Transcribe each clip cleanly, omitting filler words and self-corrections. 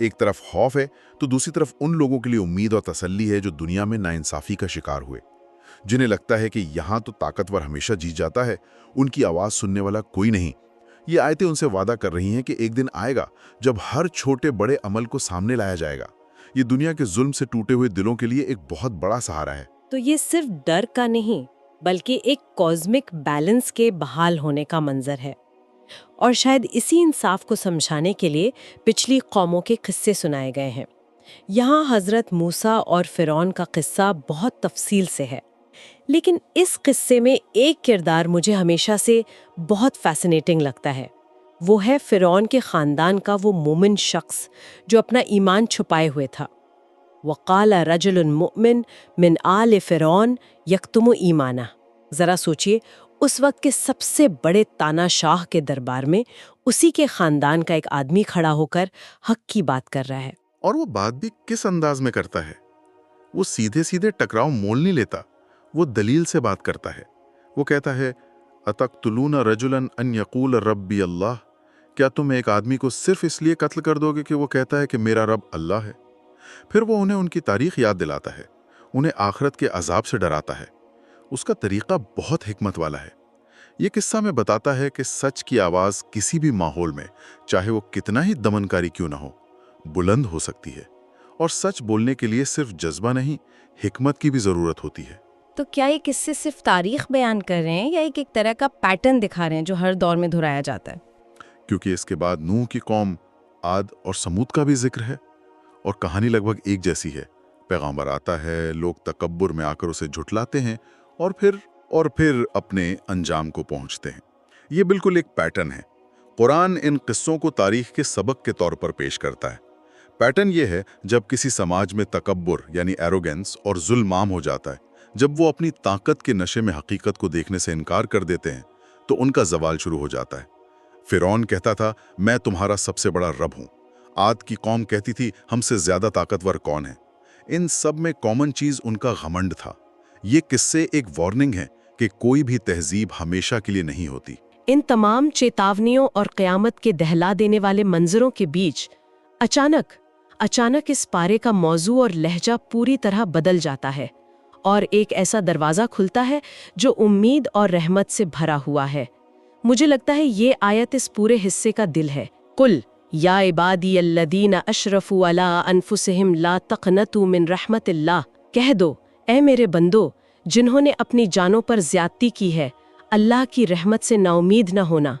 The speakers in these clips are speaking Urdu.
ایک طرف خوف ہے تو دوسری طرف ان لوگوں کے لیے امید اور تسلی ہے جو دنیا میں ناانصافی کا شکار ہوئے، جنہیں لگتا ہے کہ یہاں تو طاقتور ہمیشہ جیت جاتا ہے، ان کی آواز سننے والا کوئی نہیں۔ یہ آیتیں ان سے وعدہ کر رہی ہیں کہ ایک دن آئے گا جب ہر چھوٹے بڑے عمل کو سامنے لایا جائے گا۔ یہ دنیا کے ظلم سے ٹوٹے ہوئے دلوں کے لیے ایک بہت بڑا سہارا ہے۔ تو یہ صرف ڈر کا نہیں بلکہ ایک کازمک بیلنس کے بحال ہونے کا منظر ہے، اور شاید اسی انصاف کو سمجھانے کے لیے پچھلی قوموں کے قصے سنائے گئے ہیں۔ یہاں حضرت موسیٰ اور فرعون کا قصہ بہت تفصیل سے ہے، لیکن اس قصے میں ایک کردار مجھے ہمیشہ سے بہت فیسنیٹنگ لگتا ہے۔ وہ ہے فرعون کے خاندان کا وہ مومن شخص جو اپنا ایمان چھپائے ہوئے تھا۔ وقال رجل مؤمن من آل فرعون یکتم ایمانہ۔ ذرا سوچئے، اس وقت کے سب سے بڑے تانا شاہ کے دربار میں اسی کے خاندان کا ایک آدمی کھڑا ہو کر حق کی بات کر رہا ہے۔ اور وہ بات بھی کس انداز میں کرتا ہے؟ وہ سیدھے سیدھے ٹکراؤ مول نہیں لیتا، وہ دلیل سے بات کرتا ہے۔ وہ کہتا ہے اتقتلون رجلا ان یقول ربی اللہ، کیا تم ایک آدمی کو صرف اس لیے قتل کر دو گے کہ وہ کہتا ہے کہ میرا رب اللہ ہے؟ پھر وہ انہیں ان کی تاریخ یاد دلاتا ہے، انہیں آخرت کے عذاب سے ڈراتا ہے۔ اس کا طریقہ بہت حکمت والا ہے۔ یہ قصہ میں بتاتا ہے کہ سچ کی آواز کسی بھی ماحول میں، چاہے وہ کتنا ہی دمنکاری کیوں نہ ہو، بلند ہو سکتی ہے، اور سچ بولنے کے لیے صرف جذبہ نہیں، حکمت کی بھی ضرورت ہوتی ہے۔ تو کیا یہ قصے صرف تاریخ بیان کر رہے ہیں یا ایک طرح کا پیٹرن دکھا رہے ہیں جو ہر دور میں دہرایا جاتا ہے؟ کیونکہ اس کے بعد نوح کی قوم، عاد اور سمود کا بھی ذکر ہے، اور کہانی لگ بھگ ایک جیسی ہے۔ پیغمبر آتا ہے، لوگ تکبر میں آ کر اسے جھٹلاتے ہیں، اور پھر اپنے انجام کو پہنچتے ہیں۔ یہ بالکل ایک پیٹرن ہے۔ قرآن ان قصوں کو تاریخ کے سبق کے طور پر پیش کرتا ہے۔ پیٹرن یہ ہے، جب کسی سماج میں تکبر یعنی ایروگنس اور ظلم عام ہو جاتا ہے، جب وہ اپنی طاقت کے نشے میں حقیقت کو دیکھنے سے انکار کر دیتے ہیں، تو ان کا زوال شروع ہو جاتا ہے۔ فرعون کہتا تھا میں تمہارا سب سے بڑا رب ہوں، عاد کی قوم کہتی تھی ہم سے زیادہ طاقتور کون ہے۔ ان سب میں کامن چیز ان کا گھمنڈ تھا۔ یہ قصے ایک وارننگ ہے کہ کوئی بھی تہذیب ہمیشہ کے لیے نہیں ہوتی۔ ان تمام چیتاونیوں اور قیامت کے دہلا دینے والے منظروں کے بیچ اچانک اس پارے کا موضوع اور لہجہ پوری طرح بدل جاتا ہے، اور ایک ایسا دروازہ کھلتا ہے جو امید اور رحمت سے بھرا ہوا ہے۔ مجھے لگتا ہے یہ آیت اس پورے حصے کا دل ہے۔ قل یا عبادی الذین اشرفوا علی انفسہم لا تقنطوا من رحمت اللہ، کہہ دو اے میرے بندو جنہوں نے اپنی جانوں پر زیادتی کی ہے، اللہ کی رحمت سے نا امید نہ ہونا۔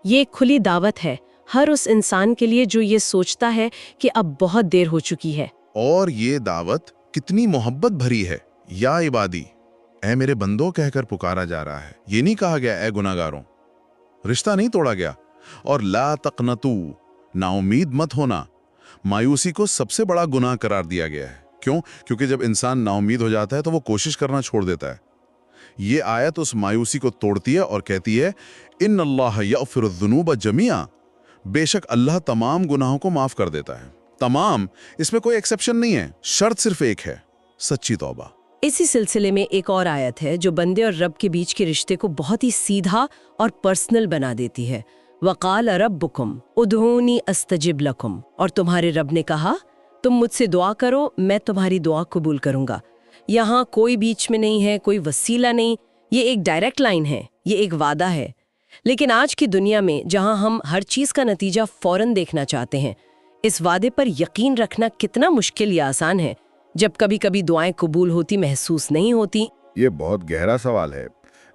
یہ ایک کھلی دعوت ہے ہر اس انسان کے لیے جو یہ سوچتا ہے کہ اب بہت دیر ہو چکی ہے۔ اور یہ دعوت کتنی محبت بھری ہے۔ یا عبادی، اے میرے بندوں کہہ کر پکارا جا رہا ہے۔ یہ نہیں کہا گیا اے گناہگاروں، رشتہ نہیں توڑا گیا۔ اور لا تقنطوا، نا امید مت ہونا، مایوسی کو سب سے بڑا گناہ قرار دیا گیا ہے۔ کیوں؟ کیونکہ جب انسان نا امید ہو جاتا ہے تو وہ کوشش کرنا چھوڑ دیتا ہے۔ یہ آیت اس مایوسی کو توڑتی ہے اور کہتی ہے ان اللہ یغفر الذنوب جمیعا، بے شک اللہ تمام گناہوں کو معاف کر دیتا ہے۔ تمام، اس میں کوئی ایکسیپشن نہیں ہے، شرط صرف ایک ہے، سچی توبہ۔ اسی سلسلے میں ایک اور آیت ہے جو بندے اور رب کے بیچ کے رشتے کو بہت ہی سیدھا اور پرسنل بنا دیتی ہے۔ وقال ربکم ادعونی استجب لکم، اور تمہارے رب نے کہا تم مجھ سے دعا کرو میں تمہاری دعا قبول کروں گا۔ یہاں کوئی بیچ میں نہیں ہے، کوئی وسیلہ نہیں، یہ ایک ڈائریکٹ لائن ہے، یہ ایک وعدہ ہے۔ لیکن آج کی دنیا میں جہاں ہم ہر چیز کا نتیجہ فوراً دیکھنا چاہتے ہیں، اس وعدے پر یقین رکھنا کتنا مشکل یا آسان ہے جب کبھی کبھی دعائیں قبول ہوتی محسوس نہیں ہوتی۔ یہ بہت گہرا سوال ہے۔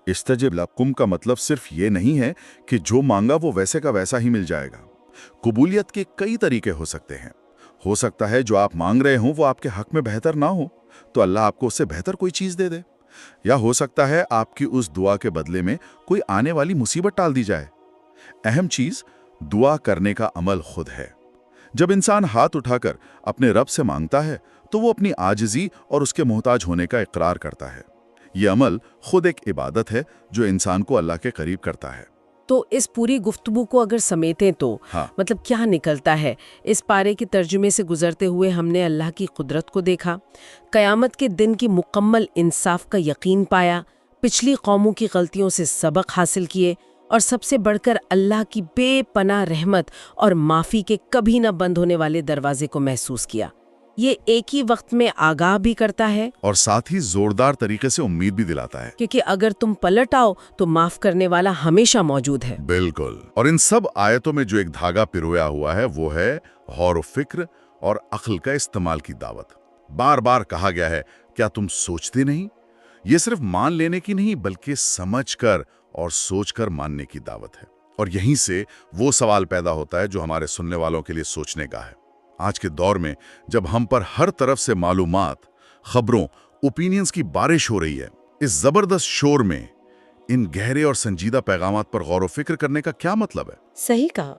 استجب لکم کا مطلب صرف یہ نہیں ہے کہ جو مانگا وہ ویسے کا ویسا ہی مل جائے گا۔ قبولیت کے کئی طریقے ہو سکتے ہیں۔ ہو سکتا ہے جو آپ مانگ رہے ہوں وہ آپ کے حق میں بہتر نہ ہو، تو اللہ آپ کو اس سے بہتر کوئی چیز دے دے، یا ہو سکتا ہے آپ کی اس دعا کے بدلے میں کوئی آنے والی مصیبت ٹال دی جائے۔ اہم چیز دعا کرنے کا عمل خود ہے۔ جب انسان ہاتھ اٹھا کر اپنے رب سے مانگتا ہے تو وہ اپنی عاجزی اور اس کے محتاج ہونے کا اقرار کرتا ہے۔ یہ عمل خود ایک عبادت ہے جو انسان کو اللہ کے قریب کرتا ہے۔ تو اس پوری گفتگو کو اگر سمیٹیں تو مطلب کیا نکلتا ہے؟ اس پارے کے ترجمے سے گزرتے ہوئے ہم نے اللہ کی قدرت کو دیکھا، قیامت کے دن کی مکمل انصاف کا یقین پایا، پچھلی قوموں کی غلطیوں سے سبق حاصل کیے، اور سب سے بڑھ کر اللہ کی بے پناہ رحمت اور معافی کے کبھی نہ بند ہونے والے دروازے کو محسوس کیا۔ یہ ایک ہی وقت میں آگاہ بھی کرتا ہے اور ساتھ ہی زوردار طریقے سے امید بھی دلاتا ہے۔ کیونکہ اگر تم پلٹ آؤ تو معاف کرنے والا ہمیشہ موجود ہے۔ بالکل۔ اور ان سب آیتوں میں جو ایک دھاگا پرویا ہوا ہے وہ ہے غور و فکر اور عقل کا استعمال کی دعوت۔ بار بار کہا گیا ہے کیا تم سوچتے نہیں؟ یہ صرف مان لینے کی نہیں بلکہ سمجھ کر اور سوچ کر ماننے کی دعوت ہے۔ اور یہیں سے وہ سوال پیدا ہوتا ہے جو ہمارے سننے والوں کے لیے سوچنے کا ہے۔ آج کے دور میں جب ہم پر ہر طرف سے معلومات، خبروں، اوپینینز کی بارش ہو رہی ہے، اس زبردست شور میں ان گہرے اور سنجیدہ پیغامات پر غور و فکر کرنے کا کیا مطلب ہے؟ صحیح کہا۔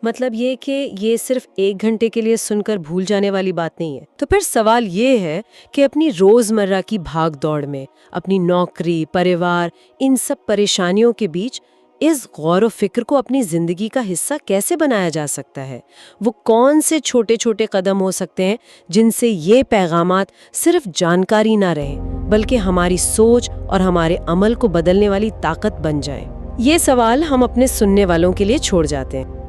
مطلب یہ کہ یہ صرف 1 گھنٹے کے لیے سن کر بھول جانے والی بات نہیں ہے۔ تو پھر سوال یہ ہے کہ اپنی روزمرہ کی بھاگ دوڑ میں، اپنی نوکری، پریوار، ان سب پریشانیوں کے بیچ اس غور و فکر کو اپنی زندگی کا حصہ کیسے بنایا جا سکتا ہے؟ وہ کون سے چھوٹے چھوٹے قدم ہو سکتے ہیں جن سے یہ پیغامات صرف جانکاری نہ رہیں بلکہ ہماری سوچ اور ہمارے عمل کو بدلنے والی طاقت بن جائیں؟ یہ سوال ہم اپنے سننے والوں کے لیے چھوڑ جاتے ہیں۔